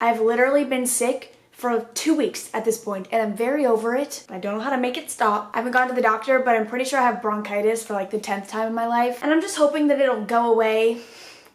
I've literally been sick for 2 weeks at this point, and I'm very over it. I don't know how to make it stop. I haven't gone to the doctor, but I'm pretty sure I have bronchitis for like the 10th time in my life, and I'm just hoping that it'll go away.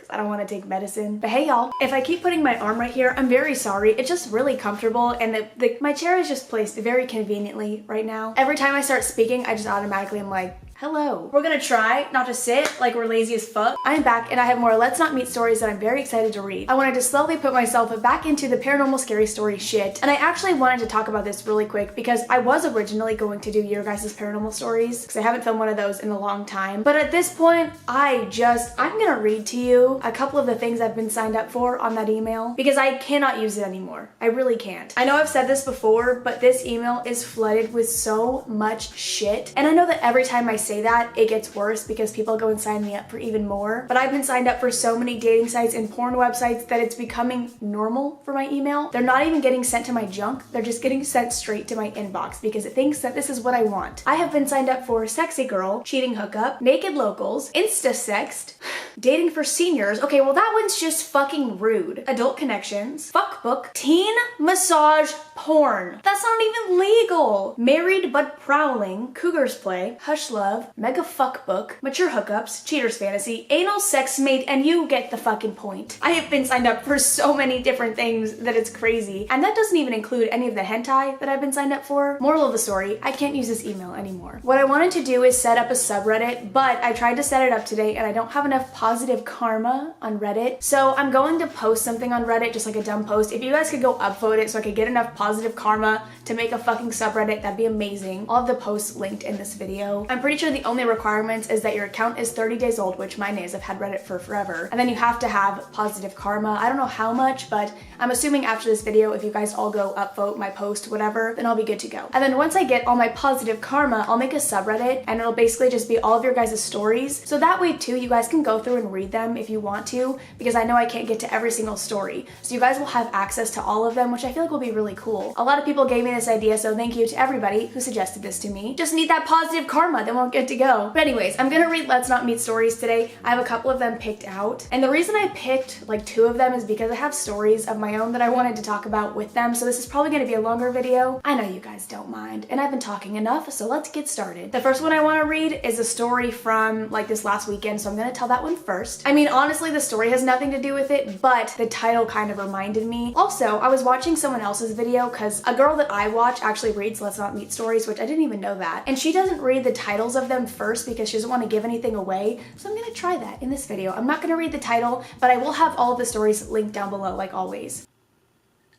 I don't want to take medicine. But hey y'all, if I keep putting my arm right here, I'm very sorry. It's just really comfortable, and my chair is just placed very conveniently right now. Every time I start speaking, I just automatically am like, hello. We're gonna try not to sit like we're lazy as fuck. I'm back and I have more Let's Not Meet stories that I'm very excited to read. I wanted to slowly put myself back into the paranormal scary story shit, and I actually wanted to talk about this really quick because I was originally going to do your guys' paranormal stories because I haven't filmed one of those in a long time. But at this point, I'm gonna read to you a couple of the things I've been signed up for on that email because I cannot use it anymore. I really can't. I know I've said this before, but this email is flooded with so much shit. And I know that every time I say that, it gets worse because people go and sign me up for even more. But I've been signed up for so many dating sites and porn websites that it's becoming normal for my email. They're not even getting sent to my junk. They're just getting sent straight to my inbox because it thinks that this is what I want. I have been signed up for sexy girl, cheating hookup, naked locals, insta-sext, dating for seniors. Okay, well that one's just fucking rude. Adult connections, fuckbook, teen massage porn. That's not even legal. Married but prowling, cougars play, hush love, mega fuckbook, mature hookups, cheaters fantasy, anal sex mate, and you get the fucking point. I have been signed up for so many different things that it's crazy. And that doesn't even include any of the hentai that I've been signed up for. Moral of the story, I can't use this email anymore. What I wanted to do is set up a subreddit, but I tried to set it up today and I don't have enough positive karma on Reddit. So I'm going to post something on Reddit, just like a dumb post. If you guys could go upvote it so I could get enough positive karma to make a fucking subreddit, that'd be amazing. I'll have the post linked in this video. I'm pretty sure the only requirements is that your account is 30 days old, which mine is. I've had Reddit for forever. And then you have to have positive karma. I don't know how much, but I'm assuming after this video, if you guys all go upvote my post, whatever, then I'll be good to go. And then once I get all my positive karma, I'll make a subreddit and it'll basically just be all of your guys' stories. So that way too, you guys can go through and read them if you want to, because I know I can't get to every single story. So you guys will have access to all of them, which I feel like will be really cool. A lot of people gave me this idea, so thank you to everybody who suggested this to me. Just need that positive karma, then we'll get to go. But anyways, I'm gonna read Let's Not Meet stories today. I have a couple of them picked out. And the reason I picked like 2 of them is because I have stories of my own that I wanted to talk about with them. So this is probably gonna be a longer video. I know you guys don't mind. And I've been talking enough, so let's get started. The first one I wanna read is a story from like this last weekend, so I'm gonna tell that one first. I mean, honestly, the story has nothing to do with it, but the title kind of reminded me. Also, I was watching someone else's video because a girl that I watch actually reads Let's Not Meet stories, which I didn't even know that. And she doesn't read the titles of them first because she doesn't want to give anything away. So I'm gonna try that in this video. I'm not gonna read the title, but I will have all of the stories linked down below like always.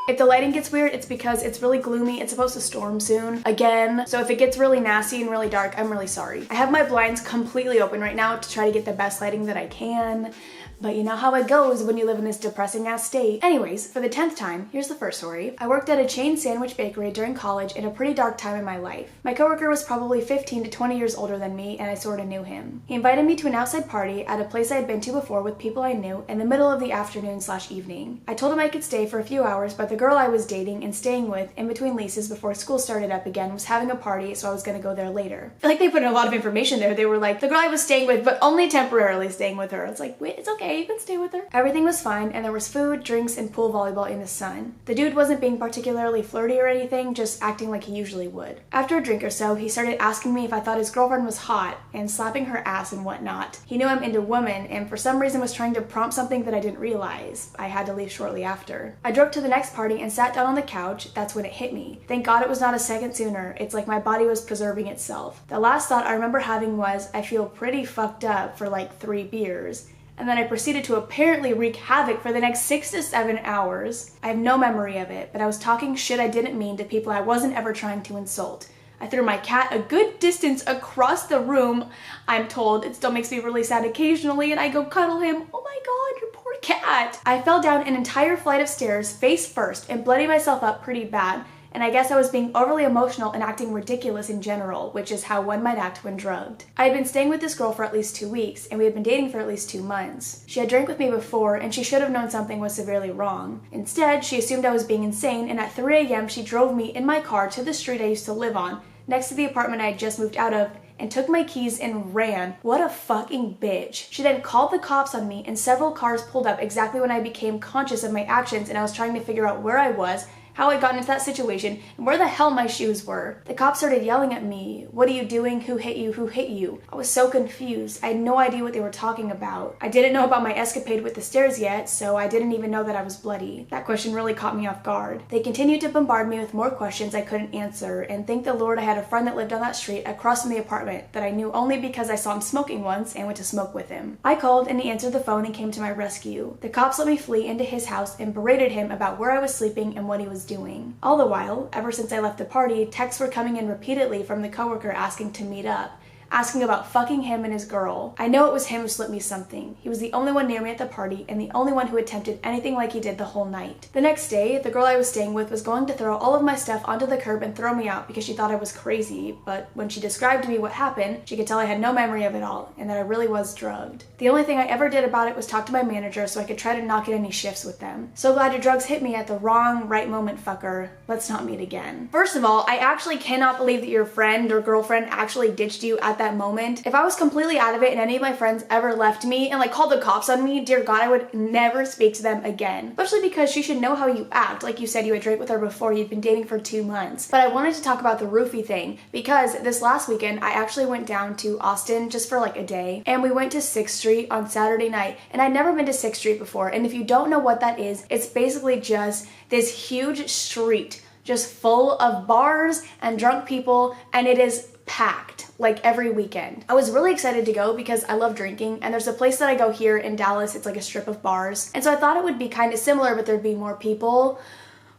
If the lighting gets weird, it's because it's really gloomy. It's supposed to storm soon again. So if it gets really nasty and really dark, I'm really sorry. I have my blinds completely open right now to try to get the best lighting that I can. But you know how it goes when you live in this depressing ass state. Anyways, for the 10th time, here's the first story. I worked at a chain sandwich bakery during college in a pretty dark time in my life. My coworker was probably 15 to 20 years older than me, and I sorta knew him. He invited me to an outside party at a place I had been to before with people I knew in the middle of the afternoon/evening. I told him I could stay for a few hours, but the girl I was dating and staying with in between leases before school started up again was having a party, so I was gonna go there later. I feel like they put in a lot of information there. They were like, the girl I was staying with, but only temporarily staying with her. It's like, wait, it's okay. You can stay with her. Everything was fine, and there was food, drinks, and pool volleyball in the sun. The dude wasn't being particularly flirty or anything, just acting like he usually would. After a drink or so, he started asking me if I thought his girlfriend was hot, and slapping her ass and whatnot. He knew I'm into women, and for some reason was trying to prompt something that I didn't realize. I had to leave shortly after. I drove to the next party and sat down on the couch. That's when it hit me. Thank God it was not a second sooner. It's like my body was preserving itself. The last thought I remember having was, I feel pretty fucked up for like 3 beers. And then I proceeded to apparently wreak havoc for the next 6 to 7 hours. I have no memory of it, but I was talking shit I didn't mean to people I wasn't ever trying to insult. I threw my cat a good distance across the room. I'm told it still makes me really sad occasionally, and I go cuddle him. Oh my God, your poor cat. I fell down an entire flight of stairs face first and bloodied myself up pretty bad. And I guess I was being overly emotional and acting ridiculous in general, which is how one might act when drugged. I had been staying with this girl for at least 2 weeks, and we had been dating for at least 2 months. She had drank with me before, and she should have known something was severely wrong. Instead, she assumed I was being insane, and at 3 a.m. she drove me in my car to the street I used to live on, next to the apartment I had just moved out of, and took my keys and ran. What a fucking bitch. She then called the cops on me and several cars pulled up exactly when I became conscious of my actions and I was trying to figure out where I was, how I'd gotten into that situation, and where the hell my shoes were. The cops started yelling at me. What are you doing? Who hit you? Who hit you? I was so confused. I had no idea what they were talking about. I didn't know about my escapade with the stairs yet, so I didn't even know that I was bloody. That question really caught me off guard. They continued to bombard me with more questions I couldn't answer, and thank the Lord I had a friend that lived on that street across from the apartment that I knew only because I saw him smoking once and went to smoke with him. I called and he answered the phone and came to my rescue. The cops let me flee into his house and berated him about where I was sleeping and what he was doing. All the while, ever since I left the party, texts were coming in repeatedly from the coworker asking to meet up, asking about fucking him and his girl. I know it was him who slipped me something. He was the only one near me at the party and the only one who attempted anything like he did the whole night. The next day, the girl I was staying with was going to throw all of my stuff onto the curb and throw me out because she thought I was crazy, but when she described to me what happened, she could tell I had no memory of it all and that I really was drugged. The only thing I ever did about it was talk to my manager so I could try to not get any shifts with them. So glad your drugs hit me at the wrong right moment, fucker. Let's not meet again. First of all, I actually cannot believe that your friend or girlfriend actually ditched you at that moment. If I was completely out of it and any of my friends ever left me and like called the cops on me, dear God, I would never speak to them again. Especially because she should know how you act. Like you said, you had drank with her before, you'd been dating for 2 months. But I wanted to talk about the roofie thing because this last weekend, I actually went down to Austin just for like a day and we went to 6th Street on Saturday night and I'd never been to 6th Street before. And if you don't know what that is, it's basically just this huge street just full of bars and drunk people, and it is packed like every weekend. I was really excited to go because I love drinking and there's a place that I go here in Dallas, it's like a strip of bars, and so I thought it would be kind of similar but there'd be more people.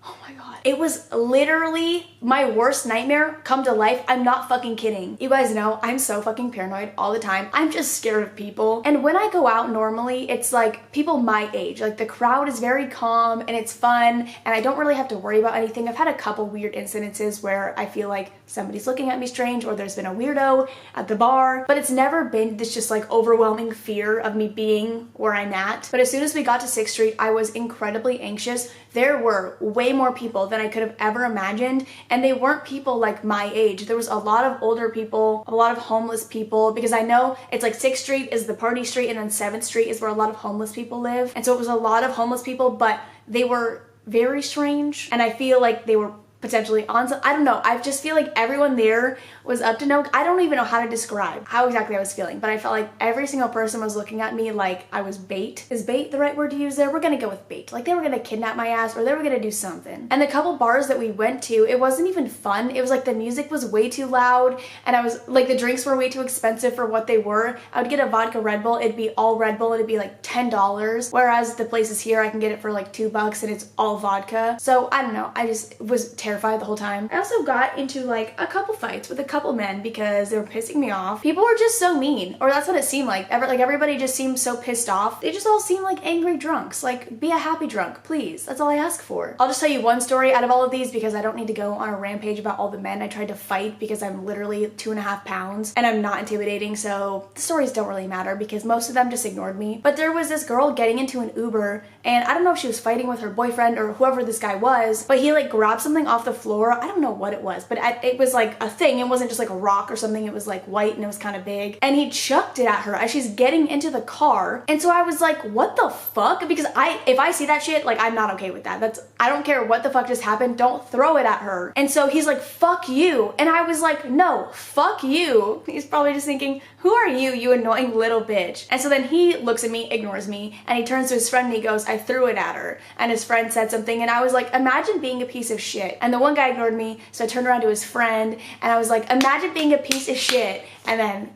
Oh my God. It was literally my worst nightmare come to life. I'm not fucking kidding. You guys know I'm so fucking paranoid all the time. I'm just scared of people. And when I go out normally, it's like people my age. Like the crowd is very calm and it's fun and I don't really have to worry about anything. I've had a couple weird incidences where I feel like somebody's looking at me strange or there's been a weirdo at the bar, but it's never been this just like overwhelming fear of me being where I'm at. But as soon as we got to 6th Street, I was incredibly anxious. There were way more people than I could have ever imagined, and they weren't people like my age. There was a lot of older people, a lot of homeless people, because I know it's like 6th Street is the party street and then 7th Street is where a lot of homeless people live. And so it was a lot of homeless people, but they were very strange and I feel like they were potentially on some, I don't know, I just feel like everyone there was up to no, I don't even know how to describe how exactly I was feeling, but I felt like every single person was looking at me like I was bait. Is bait the right word to use there? We're gonna go with bait. Like they were gonna kidnap my ass or they were gonna do something. And the couple bars that we went to, it wasn't even fun. It was like the music was way too loud and I was like, the drinks were way too expensive for what they were. I would get a vodka Red Bull, it'd be all Red Bull, it'd be like $10, whereas the places here I can get it for like $2 and it's all vodka. So I don't know, I just was terrified the whole time. I also got into like a couple fights with a couple men because they were pissing me off. People were just so mean, or that's what it seemed like. Everybody just seemed so pissed off. They just all seemed like angry drunks. Like, be a happy drunk, please. That's all I ask for. I'll just tell you one story out of all of these because I don't need to go on a rampage about all the men I tried to fight because I'm literally 2.5 pounds and I'm not intimidating, so the stories don't really matter because most of them just ignored me. But there was this girl getting into an Uber and I don't know if she was fighting with her boyfriend or whoever this guy was, but he like grabbed something off the floor. I don't know what it was, but it was like a thing. It wasn't just like a rock or something. It was like white and it was kind of big. And he chucked it at her as she's getting into the car. And so I was like, what the fuck? Because if I see that shit, like I'm not okay with that. I don't care what the fuck just happened. Don't throw it at her. And so he's like, fuck you. And I was like, no, fuck you. He's probably just thinking, who are you, you annoying little bitch? And so then he looks at me, ignores me, and he turns to his friend and he goes, I threw it at her. And his friend said something and I was like, imagine being a piece of shit. And the one guy ignored me, so I turned around to his friend and I was like, imagine being a piece of shit. And then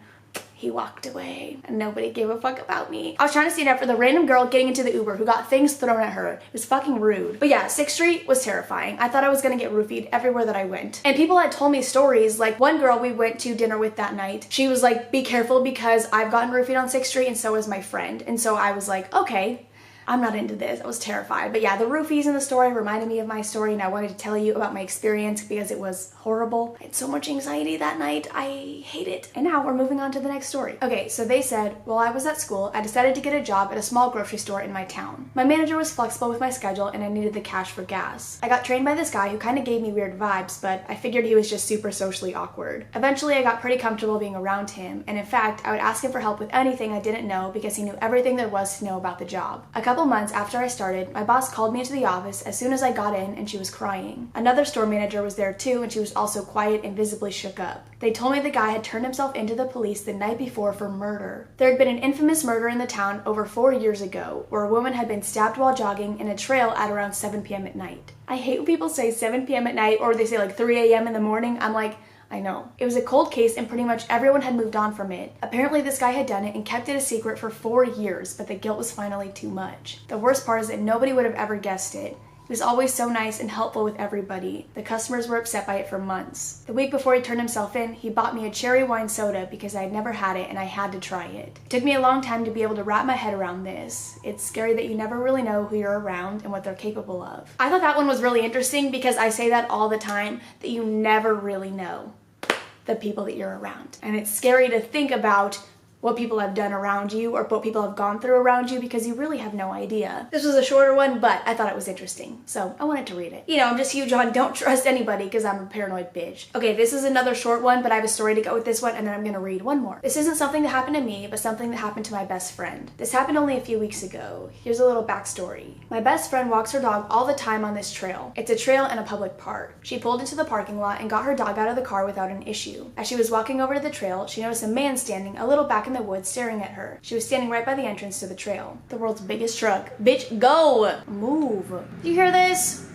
he walked away and nobody gave a fuck about me. I was trying to stand up for the random girl getting into the Uber who got things thrown at her. It was fucking rude. But yeah, 6th Street was terrifying. I thought I was gonna get roofied everywhere that I went. And people had told me stories, like one girl we went to dinner with that night, she was like, be careful because I've gotten roofied on 6th Street and so is my friend. And so I was like, okay. I'm not into this. I was terrified. But yeah, the roofies in the story reminded me of my story, and I wanted to tell you about my experience because it was horrible. I had so much anxiety that night. I hate it. And now we're moving on to the next story. Okay, so they said, while I was at school, I decided to get a job at a small grocery store in my town. My manager was flexible with my schedule and I needed the cash for gas. I got trained by this guy who kind of gave me weird vibes, but I figured he was just super socially awkward. Eventually, I got pretty comfortable being around him, and in fact, I would ask him for help with anything I didn't know because he knew everything there was to know about the job. A couple months after I started, my boss called me into the office as soon as I got in and she was crying. Another store manager was there too, and she was also quiet and visibly shook up. They told me the guy had turned himself into the police the night before for murder. There had been an infamous murder in the town over 4 years ago, where a woman had been stabbed while jogging in a trail at around 7 p.m. at night. I hate when people say 7 p.m. at night, or they say like 3 a.m. in the morning. I'm like, I know. It was a cold case and pretty much everyone had moved on from it. Apparently this guy had done it and kept it a secret for 4 years, but the guilt was finally too much. The worst part is that nobody would have ever guessed it. He was always so nice and helpful with everybody. The customers were upset by it for months. The week before he turned himself in, he bought me a cherry wine soda because I had never had it and I had to try it. It took me a long time to be able to wrap my head around this. It's scary that you never really know who you're around and what they're capable of. I thought that one was really interesting because I say that all the time, that you never really know the people that you're around. And it's scary to think about what people have done around you or what people have gone through around you because you really have no idea. This was a shorter one, but I thought it was interesting, so I wanted to read it. You know, I'm just huge on don't trust anybody because I'm a paranoid bitch. Okay, this is another short one, but I have a story to go with this one, and then I'm gonna read one more. This isn't something that happened to me, but something that happened to my best friend. This happened only a few weeks ago. Here's a little backstory. My best friend walks her dog all the time on this trail. It's a trail in a public park. She pulled into the parking lot and got her dog out of the car without an issue. As she was walking over to the trail, she noticed a man standing a little back in the woods staring at her. She was standing right by the entrance to the trail. The world's biggest truck. Bitch, go! Move. Do you hear this?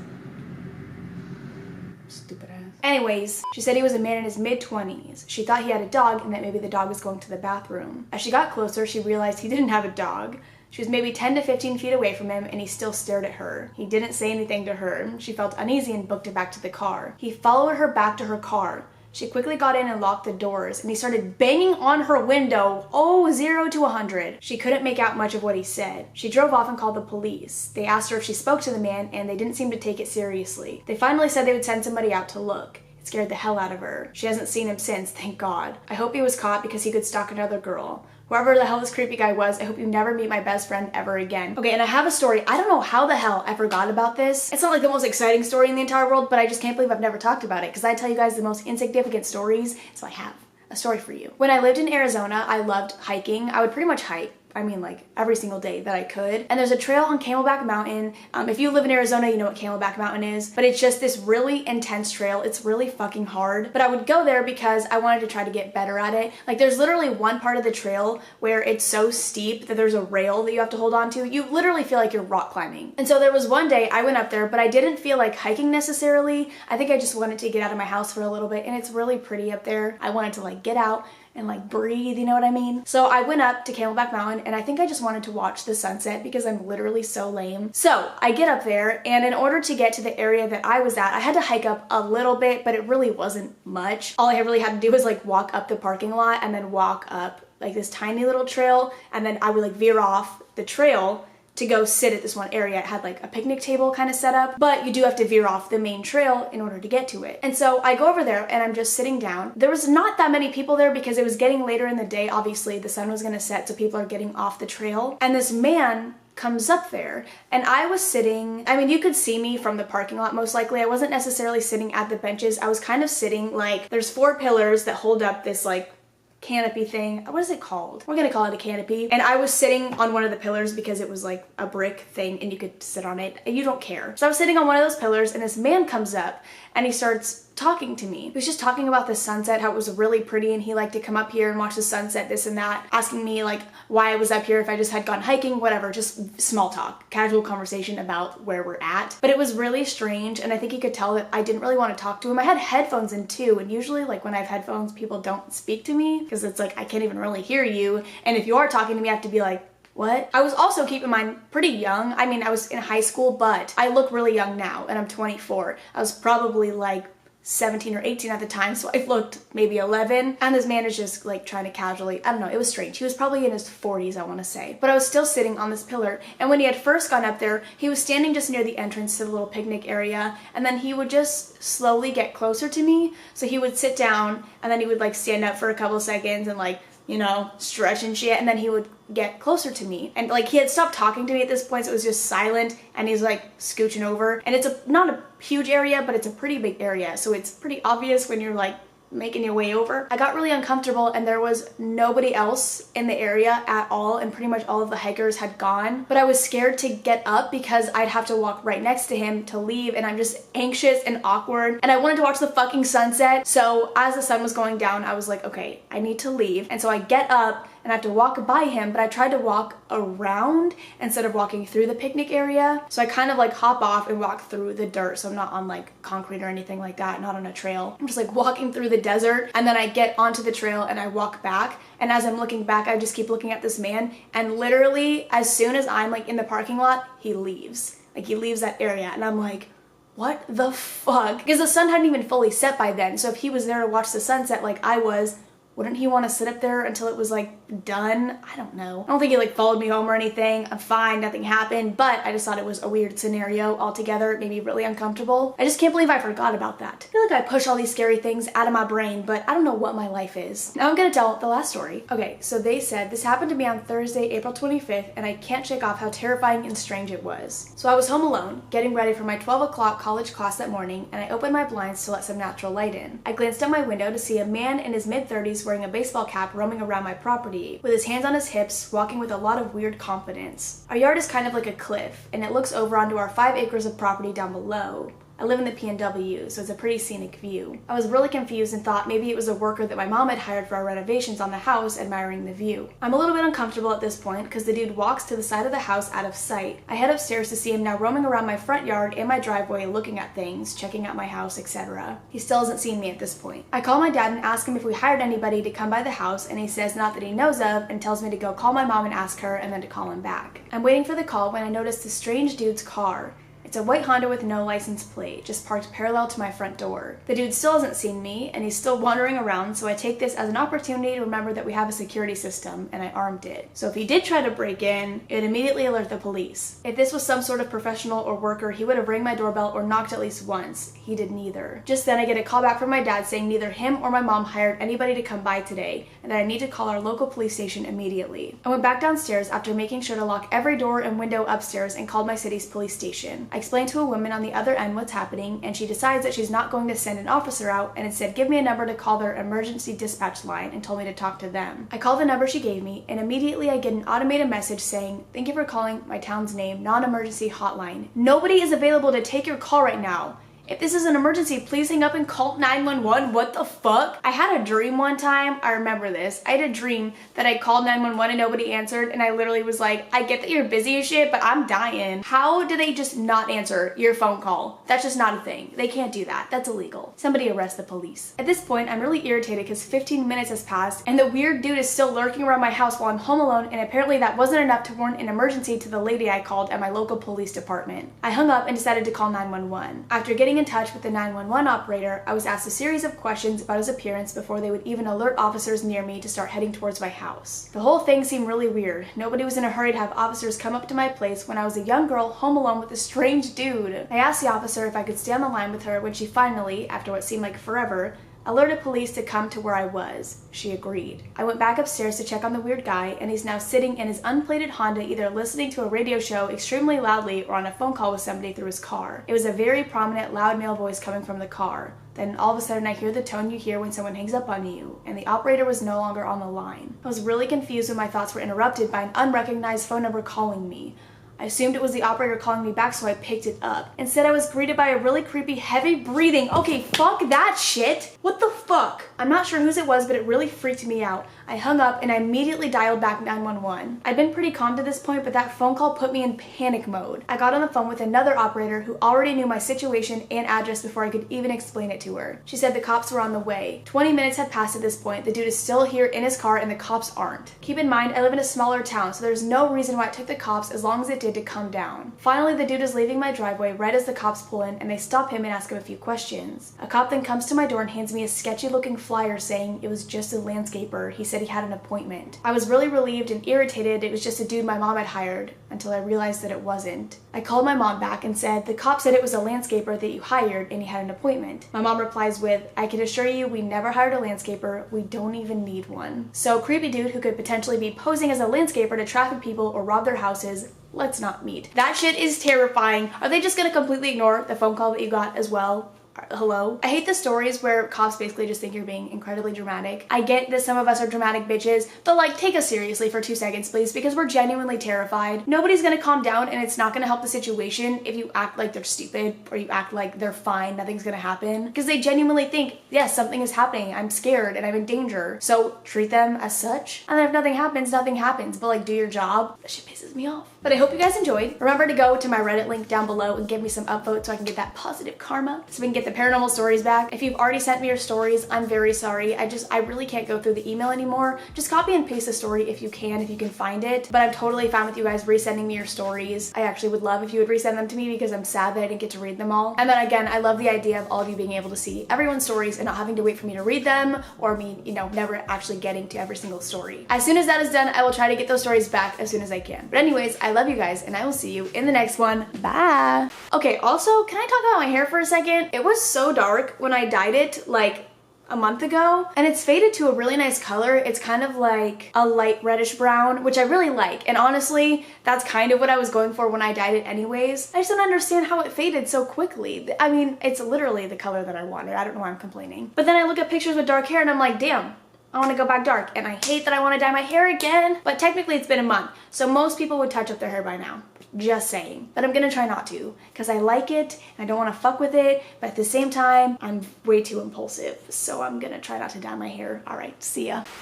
Stupid ass. Anyways, she said he was a man in his mid-20s. She thought he had a dog and that maybe the dog was going to the bathroom. As she got closer, she realized he didn't have a dog. She was maybe 10 to 15 feet away from him and he still stared at her. He didn't say anything to her. She felt uneasy and booked it back to the car. He followed her back to her car. She quickly got in and locked the doors, and he started banging on her window, 0 to 100. She couldn't make out much of what he said. She drove off and called the police. They asked her if she spoke to the man, and they didn't seem to take it seriously. They finally said they would send somebody out to look. It scared the hell out of her. She hasn't seen him since, thank God. I hope he was caught because he could stalk another girl. Whoever the hell this creepy guy was, I hope you never meet my best friend ever again. Okay, and I have a story. I don't know how the hell I forgot about this. It's not like the most exciting story in the entire world, but I just can't believe I've never talked about it because I tell you guys the most insignificant stories, so I have a story for you. When I lived in Arizona, I loved hiking. I would pretty much hike. I mean, like every single day that I could. And there's a trail on Camelback Mountain. If you live in Arizona, you know what Camelback Mountain is, but it's just this really intense trail. It's really fucking hard, but I would go there because I wanted to try to get better at it. Like there's literally one part of the trail where it's so steep that there's a rail that you have to hold on to. You literally feel like you're rock climbing. And so there was one day I went up there, but I didn't feel like hiking necessarily. I think I just wanted to get out of my house for a little bit, and it's really pretty up there. I wanted to like get out and like breathe, you know what I mean? So I went up to Camelback Mountain and I think I just wanted to watch the sunset because I'm literally so lame. So I get up there, and in order to get to the area that I was at, I had to hike up a little bit, but it really wasn't much. All I really had to do was like walk up the parking lot and then walk up like this tiny little trail, and then I would like veer off the trail to go sit at this one area. It had like a picnic table kind of set up, but you do have to veer off the main trail in order to get to it. And so I go over there and I'm just sitting down. There was not that many people there because it was getting later in the day. Obviously the sun was gonna set, so people are getting off the trail. And this man comes up there, and I was sitting, I mean, you could see me from the parking lot most likely. I wasn't necessarily sitting at the benches. I was kind of sitting like, there's 4 pillars that hold up this like canopy thing. What is it called? We're gonna call it a canopy. And I was sitting on one of the pillars because it was like a brick thing and you could sit on it and you don't care. So I was sitting on one of those pillars, and this man comes up and he starts talking to me. He was just talking about the sunset, how it was really pretty, and he liked to come up here and watch the sunset, this and that, asking me like why I was up here, if I just had gone hiking, whatever, just small talk, casual conversation about where we're at. But it was really strange, and I think he could tell that I didn't really want to talk to him. I had headphones in too, and usually like when I have headphones, people don't speak to me because it's like I can't even really hear you, and if you are talking to me, I have to be like, what? I was also, keep in mind, pretty young. I mean, I was in high school, but I look really young now, and I'm 24. I was probably like 17 or 18 at the time, so I looked maybe 11, and this man is just like trying to casually, I don't know, it was strange. He was probably in his 40s, I want to say. But I was still sitting on this pillar, and when he had first gone up there, he was standing just near the entrance to the little picnic area, and then he would just slowly get closer to me. So he would sit down, and then he would like stand up for a couple seconds and like, you know, stretch and shit, and then he would get closer to me. And like he had stopped talking to me at this point, so it was just silent, and he's like scooching over. And it's not a huge area, but it's a pretty big area, so it's pretty obvious when you're like making your way over. I got really uncomfortable, and there was nobody else in the area at all, and pretty much all of the hikers had gone. But I was scared to get up because I'd have to walk right next to him to leave, and I'm just anxious and awkward, and I wanted to watch the fucking sunset. So as the sun was going down, I was like, okay, I need to leave. And so I get up and I have to walk by him, but I tried to walk around instead of walking through the picnic area. So I kind of like hop off and walk through the dirt, so I'm not on like concrete or anything like that, not on a trail. I'm just like walking through the desert, and then I get onto the trail and I walk back. And as I'm looking back, I just keep looking at this man, and literally as soon as I'm like in the parking lot, he leaves. Like he leaves that area, and I'm like, what the fuck? Because the sun hadn't even fully set by then, so if he was there to watch the sunset like I was, wouldn't he want to sit up there until it was like done? I don't know. I don't think he like followed me home or anything. I'm fine, nothing happened, but I just thought it was a weird scenario altogether. It made me really uncomfortable. I just can't believe I forgot about that. I feel like I push all these scary things out of my brain, but I don't know what my life is. Now I'm gonna tell the last story. Okay, so they said this happened to me on Thursday, April 25th, and I can't shake off how terrifying and strange it was. So I was home alone, getting ready for my 12 o'clock college class that morning, and I opened my blinds to let some natural light in. I glanced out my window to see a man in his mid-30s wearing a baseball cap roaming around my property, with his hands on his hips, walking with a lot of weird confidence. Our yard is kind of like a cliff, and it looks over onto our 5 acres of property down below. I live in the PNW, so it's a pretty scenic view. I was really confused and thought maybe it was a worker that my mom had hired for our renovations on the house, admiring the view. I'm a little bit uncomfortable at this point because the dude walks to the side of the house out of sight. I head upstairs to see him now roaming around my front yard and my driveway, looking at things, checking out my house, etc. He still hasn't seen me at this point. I call my dad and ask him if we hired anybody to come by the house, and he says not that he knows of, and tells me to go call my mom and ask her, and then to call him back. I'm waiting for the call when I notice this strange dude's car. It's a white Honda with no license plate, just parked parallel to my front door. The dude still hasn't seen me, and he's still wandering around, so I take this as an opportunity to remember that we have a security system, and I armed it. So if he did try to break in, it would immediately alert the police. If this was some sort of professional or worker, he would have rang my doorbell or knocked at least once. He did neither. Just then I get a call back from my dad saying neither him or my mom hired anybody to come by today, and that I need to call our local police station immediately. I went back downstairs after making sure to lock every door and window upstairs and called my city's police station. I explained to a woman on the other end what's happening, and she decides that she's not going to send an officer out and instead give me a number to call their emergency dispatch line and told me to talk to them. I call the number she gave me, and immediately I get an automated message saying, "Thank you for calling my town's name non-emergency hotline. Nobody is available to take your call right now. If this is an emergency, please hang up and call 911. What the fuck? I had a dream one time. I remember this. I had a dream that I called 911 and nobody answered, and I literally was like, I get that you're busy as shit, but I'm dying. How do they just not answer your phone call? That's just not a thing. They can't do that. That's illegal. Somebody arrest the police. At this point, I'm really irritated because 15 minutes has passed, and the weird dude is still lurking around my house while I'm home alone, and apparently that wasn't enough to warn an emergency to the lady I called at my local police department. I hung up and decided to call 911. After getting in touch with the 911 operator, I was asked a series of questions about his appearance before they would even alert officers near me to start heading towards my house. The whole thing seemed really weird. Nobody was in a hurry to have officers come up to my place when I was a young girl home alone with a strange dude. I asked the officer if I could stay on the line with her when she finally, after what seemed like forever, alerted police to come to where I was. She agreed. I went back upstairs to check on the weird guy, and he's now sitting in his unplated Honda, either listening to a radio show extremely loudly or on a phone call with somebody through his car. It was a very prominent, loud male voice coming from the car. Then all of a sudden I hear the tone you hear when someone hangs up on you, and the operator was no longer on the line. I was really confused when my thoughts were interrupted by an unrecognized phone number calling me. I assumed it was the operator calling me back, so I picked it up. Instead, I was greeted by a really creepy, heavy breathing. Okay, fuck that shit. What the fuck? I'm not sure whose it was, but it really freaked me out. I hung up and I immediately dialed back 911. I'd been pretty calm to this point, but that phone call put me in panic mode. I got on the phone with another operator who already knew my situation and address before I could even explain it to her. She said the cops were on the way. 20 minutes had passed at this point. The dude is still here in his car and the cops aren't. Keep in mind, I live in a smaller town, so there's no reason why it took the cops as long as it did to come down. Finally, the dude is leaving my driveway right as the cops pull in and they stop him and ask him a few questions. A cop then comes to my door and hands me a sketchy looking flyer saying it was just a landscaper. He said he had an appointment. I was really relieved and irritated. It was just a dude my mom had hired until I realized that it wasn't. I called my mom back and said, the cop said it was a landscaper that you hired and he had an appointment. My mom replies with, I can assure you we never hired a landscaper. We don't even need one. So creepy dude who could potentially be posing as a landscaper to traffic people or rob their houses, let's not meet. That shit is terrifying. Are they just gonna completely ignore the phone call that you got as well? Hello? I hate the stories where cops basically just think you're being incredibly dramatic. I get that some of us are dramatic bitches, but like take us seriously for 2 seconds please, because we're genuinely terrified. Nobody's gonna calm down and it's not gonna help the situation if you act like they're stupid or you act like they're fine, nothing's gonna happen. Because they genuinely think, yes, something is happening, I'm scared and I'm in danger. So treat them as such. And then if nothing happens, nothing happens. But like do your job. That shit pisses me off. But I hope you guys enjoyed. Remember to go to my Reddit link down below and give me some upvotes so I can get that positive karma. So we can get the paranormal stories back. If you've already sent me your stories, I'm very sorry. I really can't go through the email anymore. Just copy and paste the story if you can find it. But I'm totally fine with you guys resending me your stories. I actually would love if you would resend them to me because I'm sad that I didn't get to read them all. And then again, I love the idea of all of you being able to see everyone's stories and not having to wait for me to read them or me, never actually getting to every single story. As soon as that is done, I will try to get those stories back as soon as I can. But anyways, I love you guys and I will see you in the next one. Bye. Okay, also, can I talk about my hair for a second? It was so dark when I dyed it like a month ago and it's faded to a really nice color. It's kind of like a light reddish brown, which I really like, and honestly that's kind of what I was going for when I dyed it anyways. I just don't understand how it faded so quickly. I mean, it's literally the color that I wanted. I don't know why I'm complaining. But then I look at pictures with dark hair and I'm like, damn, I want to go back dark, and I hate that I want to dye my hair again. But technically it's been a month, so most people would touch up their hair by now. Just saying. But I'm gonna try not to, because I like it and I don't want to fuck with it, but at the same time I'm way too impulsive, so I'm gonna try not to dye my hair. All right, see ya.